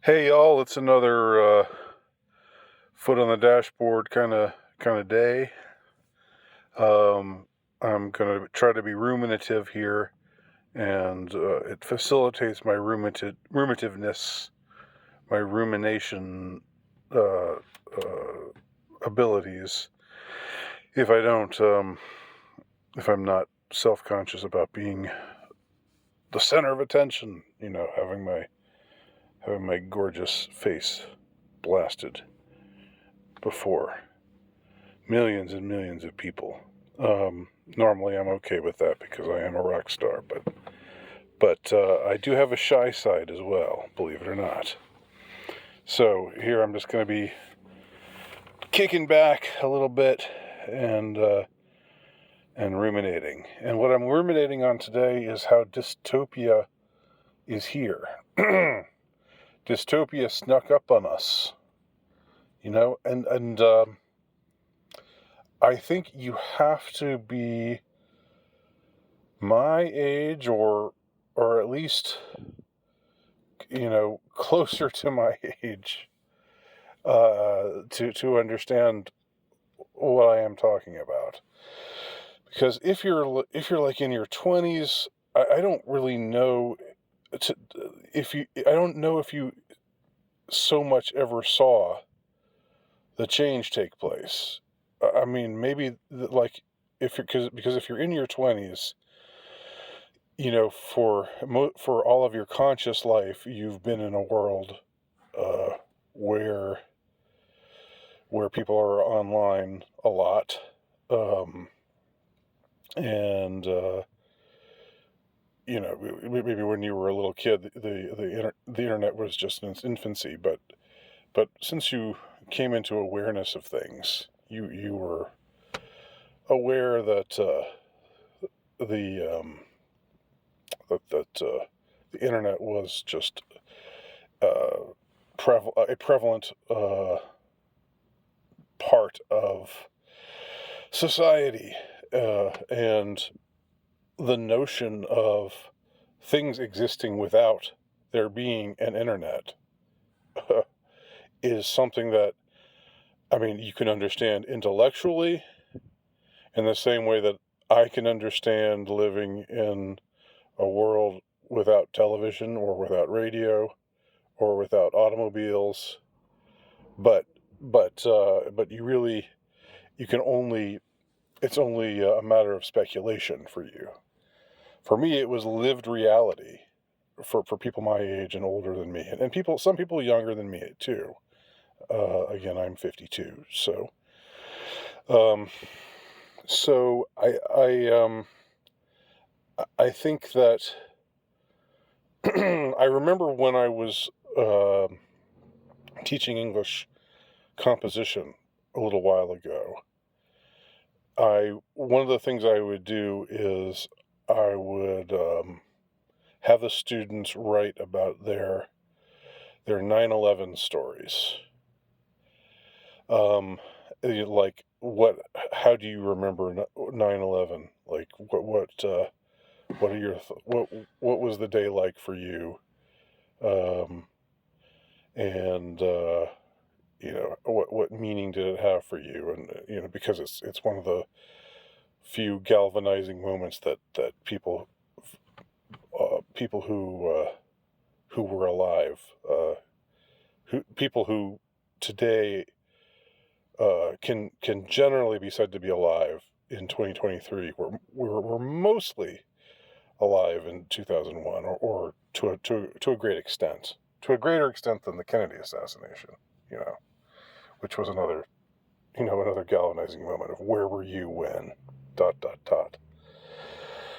Hey y'all, it's another foot on the dashboard kind of day. I'm gonna try to be ruminative here, and it facilitates my rumativeness, my rumination uh, abilities. If I don't, if I'm not self-conscious about being the center of attention, having my gorgeous face blasted before millions and millions of people. Normally, I'm okay with that because I am a rock star, but I do have a shy side as well, believe it or not. So here I'm just going to be kicking back a little bit and ruminating. And what I'm ruminating on today is how dystopia is here. Dystopia snuck up on us, and I think you have to be my age or at least closer to my age to understand what I am talking about. Because if you're like in your 20s, I don't really know I don't know if you so much ever saw the change take place. I mean, maybe like if you're because if you're in your 20s, for all of your conscious life, you've been in a world uh, where people are online a lot, and maybe when you were a little kid, the internet was just in its infancy, but since you came into awareness of things, you were aware that the the internet was just uh, a prevalent part of society, and the notion of things existing without there being an internet is something that, I mean, you can understand intellectually in the same way that I can understand living in a world without television or without radio or without automobiles. But you can only it's only a matter of speculation for you. For me, it was lived reality for people my age and older than me, and some people younger than me too. Again, I'm 52, so um, I think that I remember when I was teaching English composition a little while ago. One of the things I would do is I would have the students write about their 9/11 stories. Like how do you remember 9/11? Like what are what was the day like for you? Um, and what meaning did it have for you? And because it's one of the few galvanizing moments that people who were alive, people who today can generally be said to be alive in 2023 were mostly alive in 2001, or to a great extent, to a greater extent than the Kennedy assassination, which was another galvanizing moment of where were you when dot dot dot.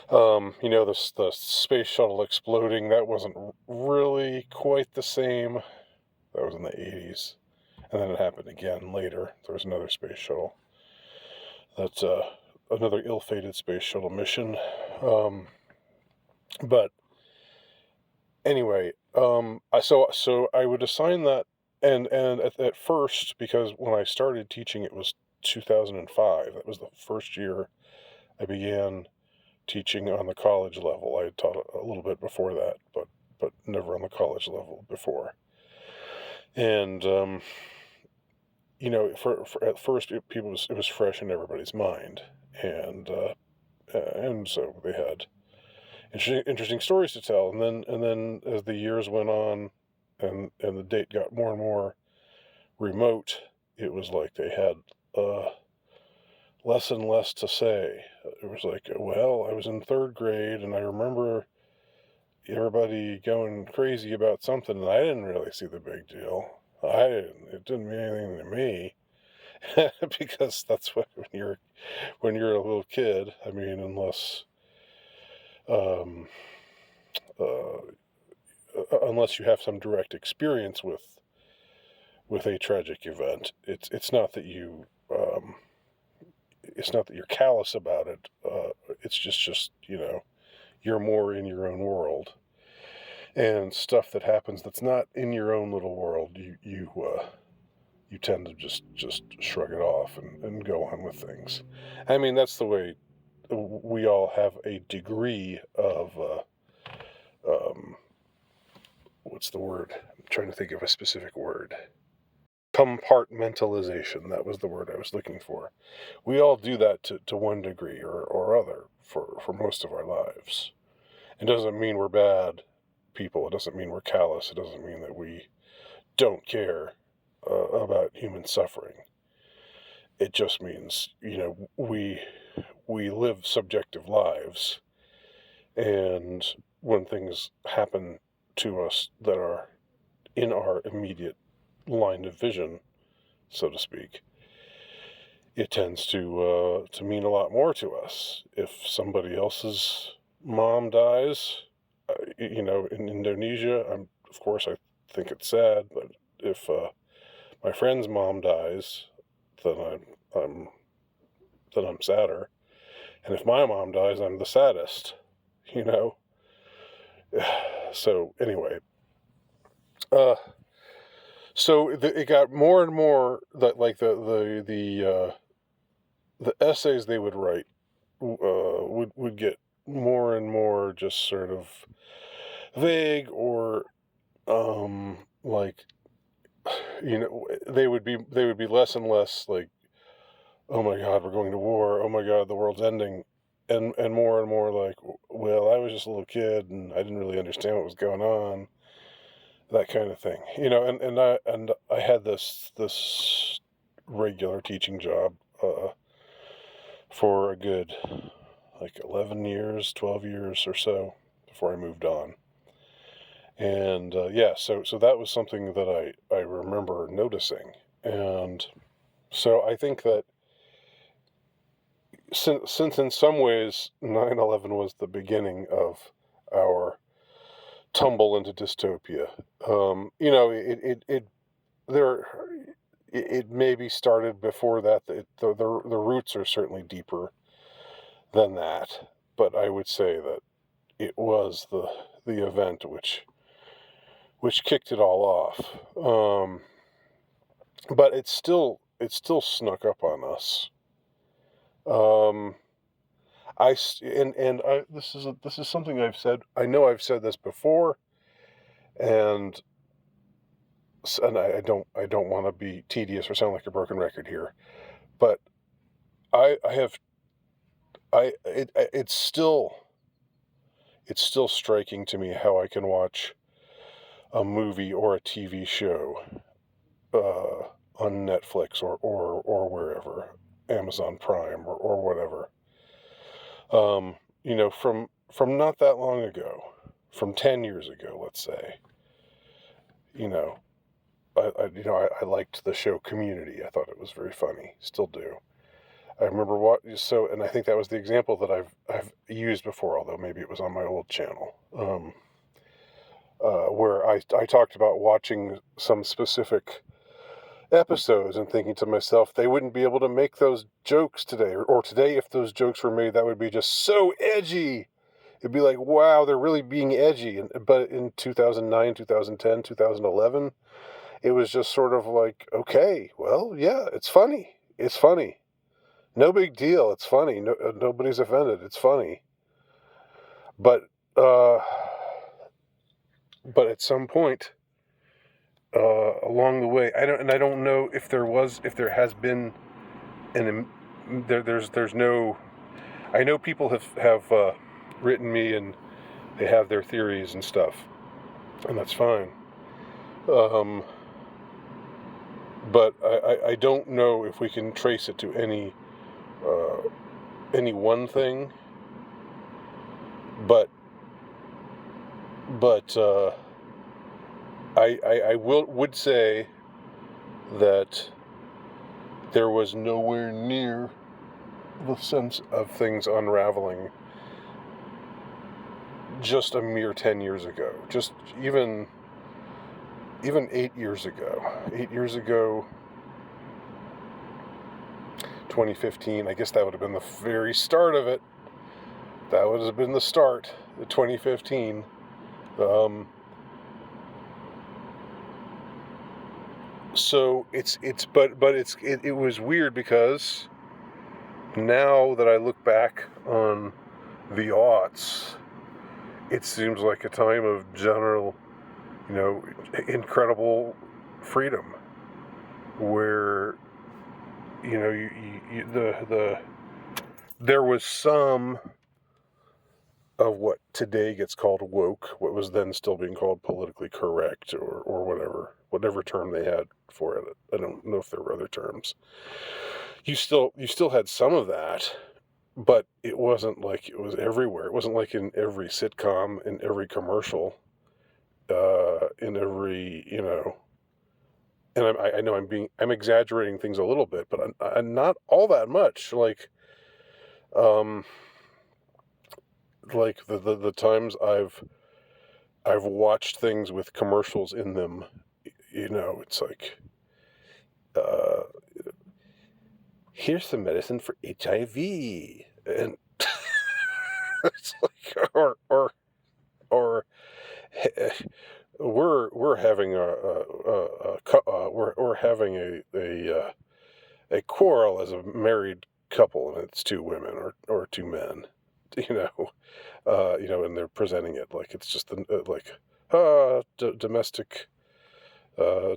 The space shuttle exploding, that wasn't really quite the same. That was in the 80s. And then it happened again later. There was another space shuttle. That's another ill-fated space shuttle mission. But anyway, so I would assign that, and at first, because when I started teaching, it was 2005. That was the first year I began teaching on the college level. I had taught a little bit before that, but never on the college level before. And for at first it was fresh in everybody's mind, and so they had interesting stories to tell. And then as the years went on, and the date got more and more remote, it was like they had less and less to say. It was like, well, I was in third grade, and I remember everybody going crazy about something, and I didn't really see the big deal. It didn't mean anything to me. Because that's what when you're a little kid. I mean, um, uh, unless you have some direct experience with a tragic event, it's not that you're callous about it. It's just you're more in your own world, and stuff that happens that's not in your own little world, you tend to just shrug it off and go on with things. I mean, that's the way we all have a degree of what's the word? I'm trying to think of a specific word. Compartmentalization. That was the word I was looking for. We all do that to one degree or other for most of our lives. It doesn't mean we're bad people. It doesn't mean we're callous. It doesn't mean that we don't care about human suffering. It just means, we live subjective lives, and when things happen to us that are in our immediate line of vision, so to speak, it tends to mean a lot more to us. If somebody else's mom dies, in Indonesia, of course I think it's sad, but if my friend's mom dies, then I'm then I'm sadder. And if my mom dies, I'm the saddest. You know. So anyway, uh, it got more and more that, like, the essays they would write would get more and more just sort of vague, or like, they would be less and less like, oh my God, we're going to war, oh my God, the world's ending, and more like, well, I was just a little kid and I didn't really understand what was going on, that kind of thing. And I had this regular teaching job for a good, like, 11 years, 12 years or so before I moved on. And yeah, so that was something that I remember noticing. And so I think that since in some ways 9/11 was the beginning of our tumble into dystopia, there it maybe started before that. The roots are certainly deeper than that, but I would say that it was the event which kicked it all off. But it still snuck up on us. Um, this is something I've said. I know I've said this before, and I don't want to be tedious or sound like a broken record here, but I have I it it's still striking to me how I can watch a movie or a TV show on Netflix or wherever, Amazon Prime or whatever, from not that long ago, from 10 years ago, let's say. you know I liked the show Community. I thought it was very funny, still do. I remember and I think that was the example that I've used before, although maybe it was on my old channel, where I talked about watching some specific episodes and thinking to myself, they wouldn't be able to make those jokes today, or today, if those jokes were made, that would be just so edgy. It'd be like, wow, they're really being edgy. But in 2009, 2010, 2011, it was just sort of like, okay, well, yeah, it's funny. It's funny. No big deal. It's funny. Nobody's offended. It's funny. But uh, but at some point, along the way. I don't know if there has been there's no. I know people have written me and they have their theories and stuff, and that's fine. But I don't know if we can trace it to any one thing. But I would say that there was nowhere near the sense of things unraveling just a mere 10 years ago. Just even 8 years ago. 8 years ago, 2015, I guess that would have been the very start of it. That would have been the start, the 2015. So it was weird because now that I look back on the aughts, it seems like a time of general, incredible freedom, where there was some of what today gets called woke, what was then still being called politically correct, or whatever term they had for it. I don't know if there were other terms. You still had some of that, but it wasn't like it was everywhere. It wasn't like in every sitcom, in every commercial, in every, and I know I'm exaggerating things a little bit, but I'm not all that much. Like the times I've watched things with commercials in them, it's like, here's some medicine for HIV, and it's like, or we're having we're having a quarrel as a married couple, and it's two women or two men, and they're presenting it like it's just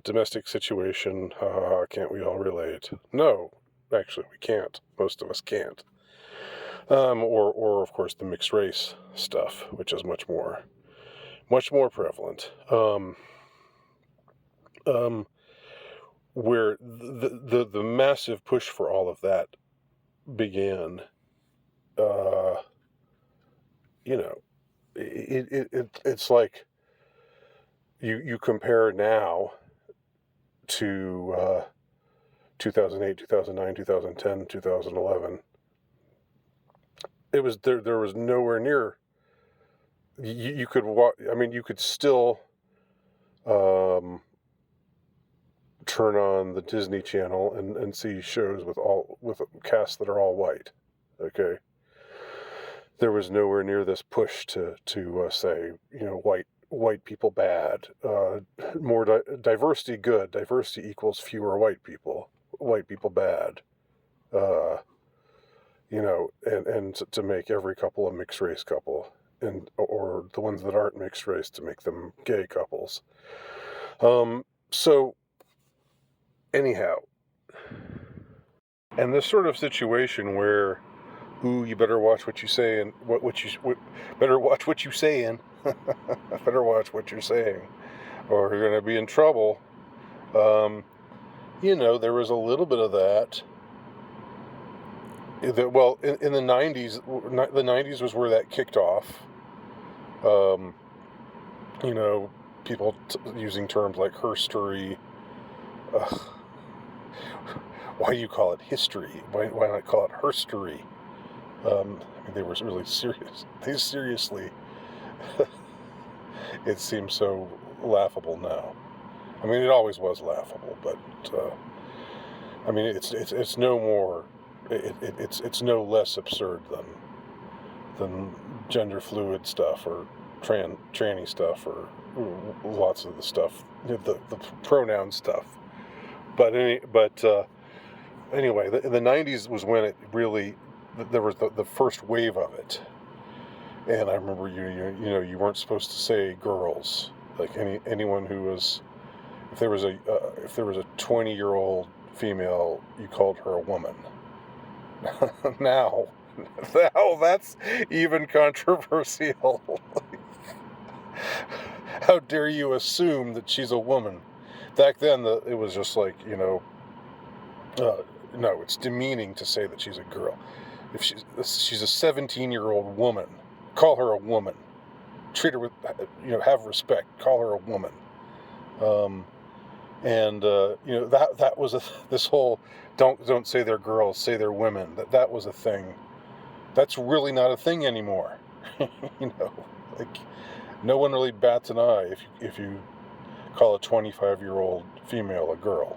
domestic situation. Can't we all relate? No, actually, we can't. Most of us can't. Or of course the mixed race stuff, which is much more prevalent. Where the massive push for all of that began. It's like you compare now to 2008, 2009, 2010, 2011. It was there was nowhere near. You could walk. I mean, you could still turn on the Disney Channel and see shows with casts that are all white. Okay. There was nowhere near this push to say, white people bad, more diversity good, diversity equals fewer white people bad, and to make every couple a mixed race couple, or the ones that aren't mixed race to make them gay couples. So anyhow, and this sort of situation where, ooh, you better watch what you say and better watch what you saying. Better watch what you're saying, or you're going to be in trouble. There was a little bit of that. Well, in the 90s, the 90s was where that kicked off. People using terms like herstory. Why do you call it history? Why not call it herstory? They were really serious. They seriously. It seems so laughable now. I mean, it always was laughable, but it's no more. It's no less absurd than gender fluid stuff or tranny stuff or lots of the stuff, the pronoun stuff. But anyway, the 90s was when it really, there was the first wave of it. And I remember you weren't supposed to say girls. Like anyone who was if there was a 20-year-old female, you called her a woman. now that's even controversial. How dare you assume that she's a woman? Back then, it was just like, no, it's demeaning to say that she's a girl. If she's a 17-year-old woman, call her a woman. Treat her with, have respect. Call her a woman. That was this whole don't say they're girls, say they're women. That was a thing. That's really not a thing anymore. Like no one really bats an eye if you call a 25-year-old female a girl.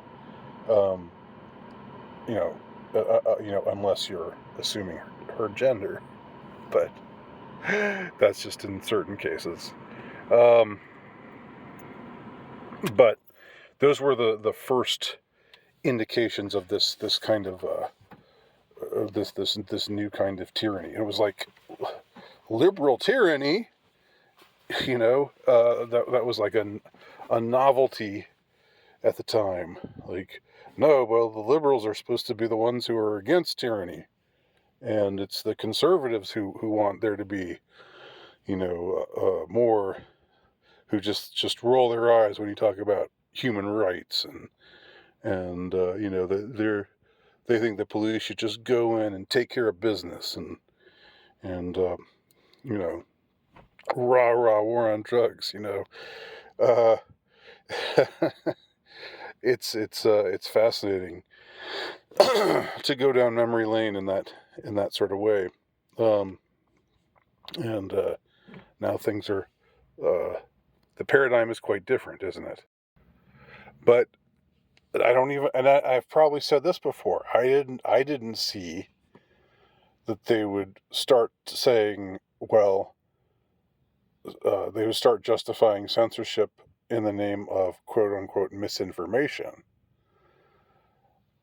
Unless you're assuming her gender, but that's just in certain cases. But those were the first indications of this kind of this new kind of tyranny. It was like liberal tyranny, that was like a novelty at the time. Like, no, well, the liberals are supposed to be the ones who are against tyranny, and it's the conservatives who want there to be, more, who just roll their eyes when you talk about human rights, and they think the police should just go in and take care of business, and rah war on drugs. Uh, it's fascinating to go down memory lane in that sort of way, and now things are the paradigm is quite different, isn't it? But I've probably said this before. I didn't see that they would start saying, well, they would start justifying censorship in the name of quote unquote misinformation.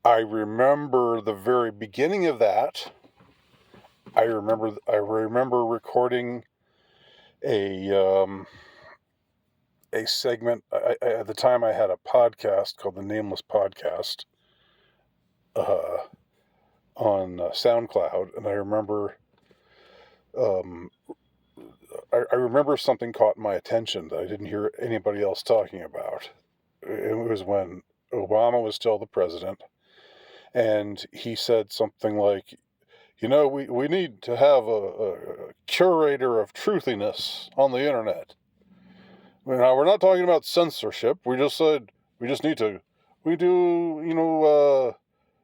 I remember the very beginning of that. I remember recording a segment. At the time, I had a podcast called the Nameless Podcast on SoundCloud, and I remember I remember something caught my attention that I didn't hear anybody else talking about. It was when Obama was still the president, and he said something like, we need to have a curator of truthiness on the internet. Now, we're not talking about censorship. We just said we do,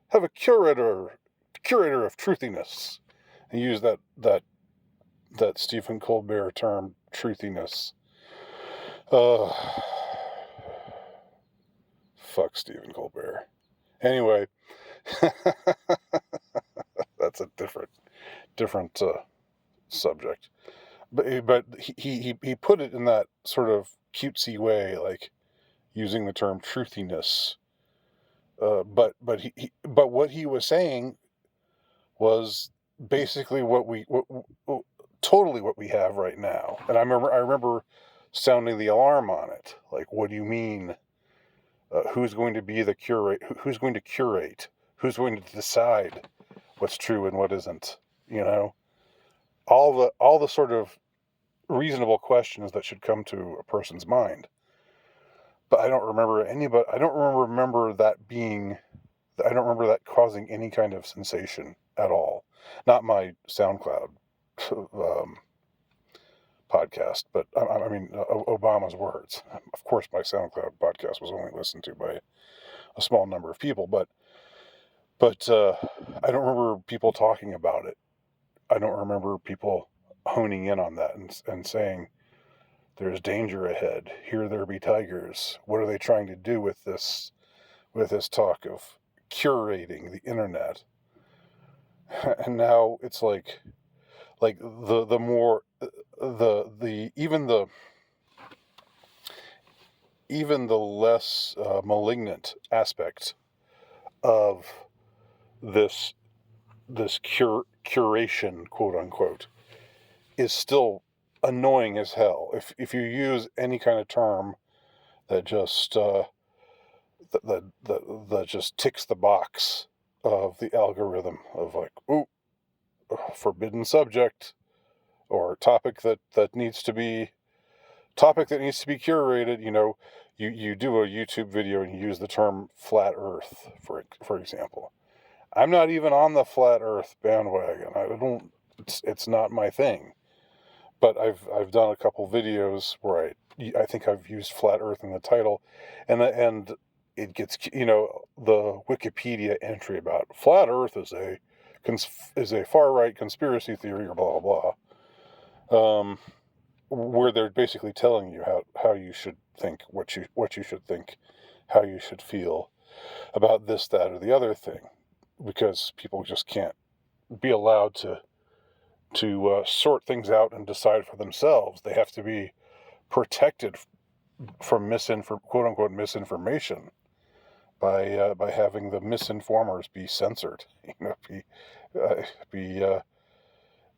have a curator of truthiness, and use that Stephen Colbert term, truthiness. Fuck Stephen Colbert. Anyway, that's a different subject. But he put it in that sort of cutesy way, like using the term truthiness. But what he was saying was basically totally what we have right now. And I remember sounding the alarm on it. Like, what do you mean? Who's going to be the curate? Who's going to curate? Who's going to decide what's true and what isn't? All the sort of reasonable questions that should come to a person's mind. But I don't remember that causing any kind of sensation at all. Not my SoundCloud podcast, but I mean Obama's words. Of course, my SoundCloud podcast was only listened to by a small number of people, but I don't remember people talking about it. I don't remember people honing in on that and saying, there's danger ahead. Here there be tigers. What are they trying to do with this talk of curating the internet? And now it's like the more even the less malignant aspect of this curation, quote unquote, is still annoying as hell. If you use any kind of term that just that just ticks the box of the algorithm of like, ooh, forbidden subject, or topic that needs to be curated. You do a YouTube video and you use the term flat Earth, for example. I'm not even on the flat Earth bandwagon. I don't. It's not my thing. But I've done a couple videos where I think I've used flat Earth in the title, and it gets, the Wikipedia entry about flat Earth is a far right conspiracy theory, or blah blah blah, where they're basically telling you how you should think, what you should think, how you should feel about this, that, or the other thing, because people just can't be allowed to sort things out and decide for themselves. They have to be protected from quote unquote misinformation by having the misinformers be censored. And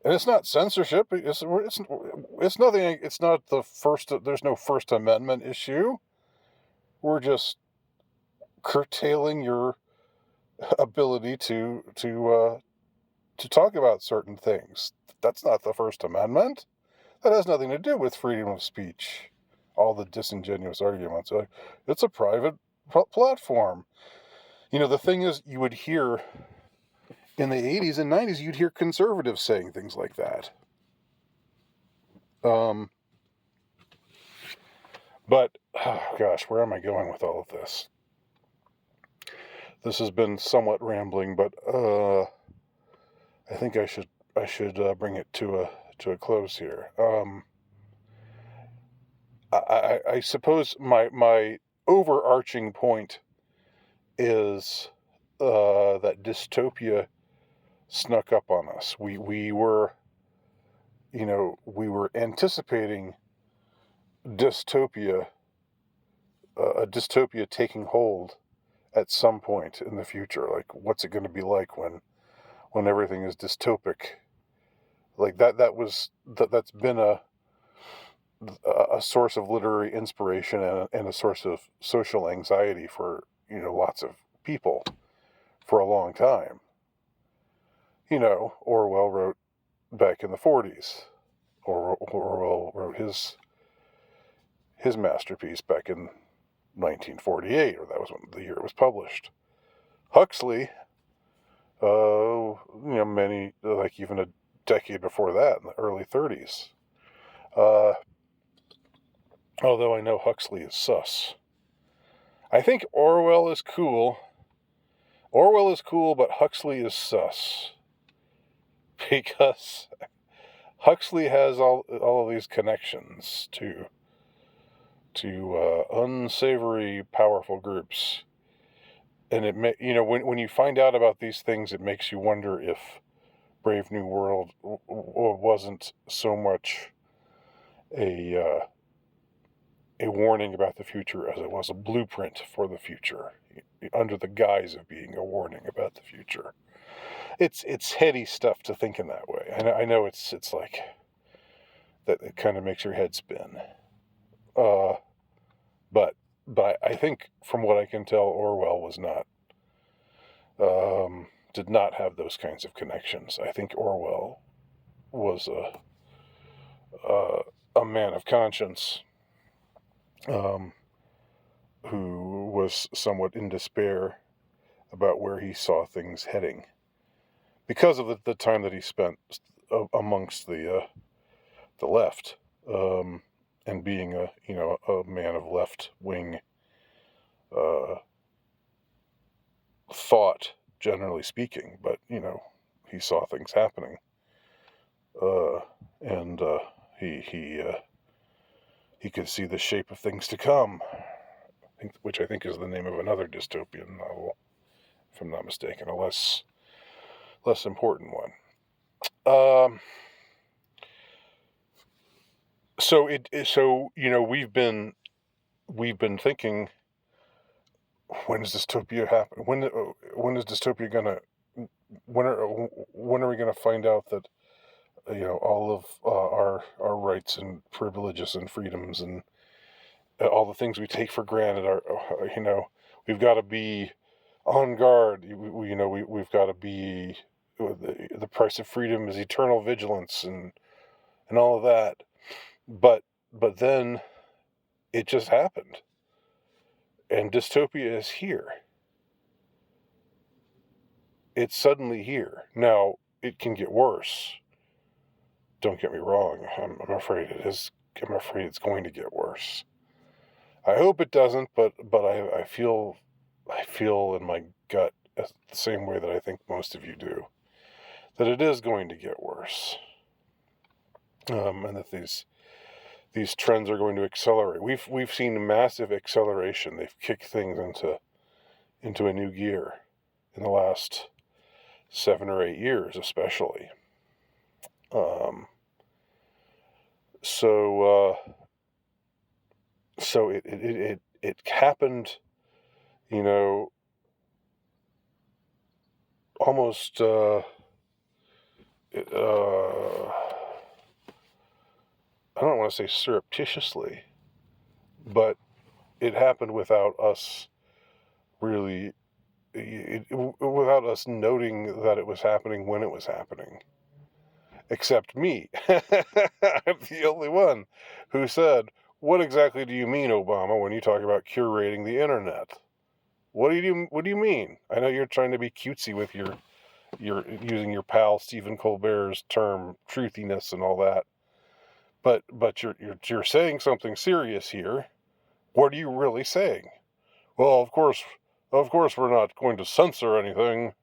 it's not censorship. It's nothing. It's not the first. There's no First Amendment issue. We're just curtailing your ability to talk about certain things. That's not the First Amendment. That has nothing to do with freedom of speech. All the disingenuous arguments. It's a private platform. The thing is, you would hear in the 80s and 90s, you'd hear conservatives saying things like that. But, oh gosh, where am I going with all of this? This has been somewhat rambling, but I think I should bring it to a close here. I suppose my overarching point is that dystopia snuck up on us. We were anticipating dystopia, a dystopia taking hold at some point in the future. Like, what's it going to be like when everything is dystopic? Like that's been a source of literary inspiration and a source of social anxiety for lots of people for a long time. Orwell wrote back in the 40s. Orwell wrote his masterpiece back in 1948, or that was when the year it was published. Huxley, many, like even a decade before that, in the early 30s. Although I know Huxley is sus. I think Orwell is cool. Orwell is cool, but Huxley is sus. Because Huxley has all of these connections to unsavory, powerful groups. And when you find out about these things, it makes you wonder if Brave New World wasn't so much a warning about the future as it was a blueprint for the future, under the guise of being a warning about the future. It's heady stuff to think in that way. I know it's like that. It kind of makes your head spin. But I think, from what I can tell, Orwell was not, did not have those kinds of connections. I think Orwell was a man of conscience, who was somewhat in despair about where he saw things heading, because of the time that he spent amongst the left, and being a man of left wing thought, generally speaking. But he saw things happening, and he could see the shape of things to come, which I think is the name of another dystopian novel, if I'm not mistaken, a less important one. So we've been thinking, when does dystopia happen? When is dystopia gonna? When are we gonna find out that all of our rights and privileges and freedoms and all the things we take for granted are we've got to be on guard. We've got to be, the price of freedom is eternal vigilance and all of that. But then it just happened, and dystopia is here. It's suddenly here. Now, it can get worse. Don't get me wrong. I'm afraid it is. I'm afraid it's going to get worse. I hope it doesn't, but I feel in my gut, the same way that I think most of you do, that it is going to get worse, and that these trends are going to accelerate. We've seen massive acceleration. They've kicked things into a new gear in the last 7 or 8 years, especially. So it happened, almost I don't want to say surreptitiously, but it happened without us really, without us noting that it was happening when it was happening. Except me. I'm the only one who said, "What exactly do you mean, Obama, when you talk about curating the internet? What do you mean? I know you're trying to be cutesy with your using your pal Stephen Colbert's term truthiness and all that. But you're saying something serious here. What are you really saying?" "Well, of course we're not going to censor anything."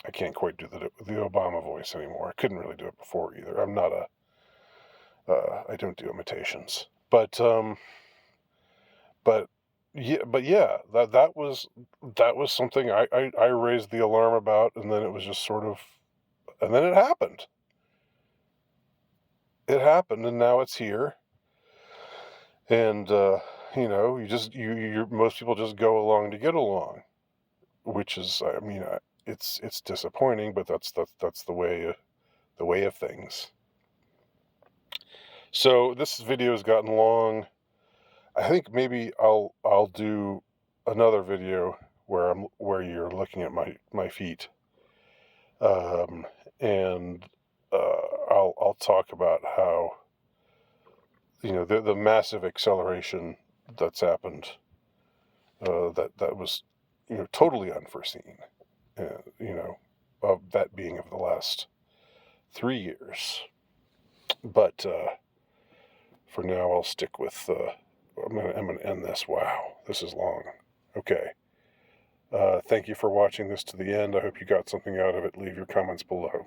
I can't quite do the Obama voice anymore. I couldn't really do it before either. I'm not I don't do imitations. But yeah, that was something I raised the alarm about, and then it was just sort of, and then it happened. It happened, and now it's here. And most people just go along to get along, which is, I mean, it's disappointing, but that's the way of things. So this video has gotten long. I think maybe I'll do another video where you're looking at my feet, and I'll talk about how the massive acceleration that's happened, that was totally unforeseen, of that being of the last 3 years. But for now, I'll stick with. I'm gonna end this. Wow, this is long. Okay. Thank you for watching this to the end. I hope you got something out of it. Leave your comments below.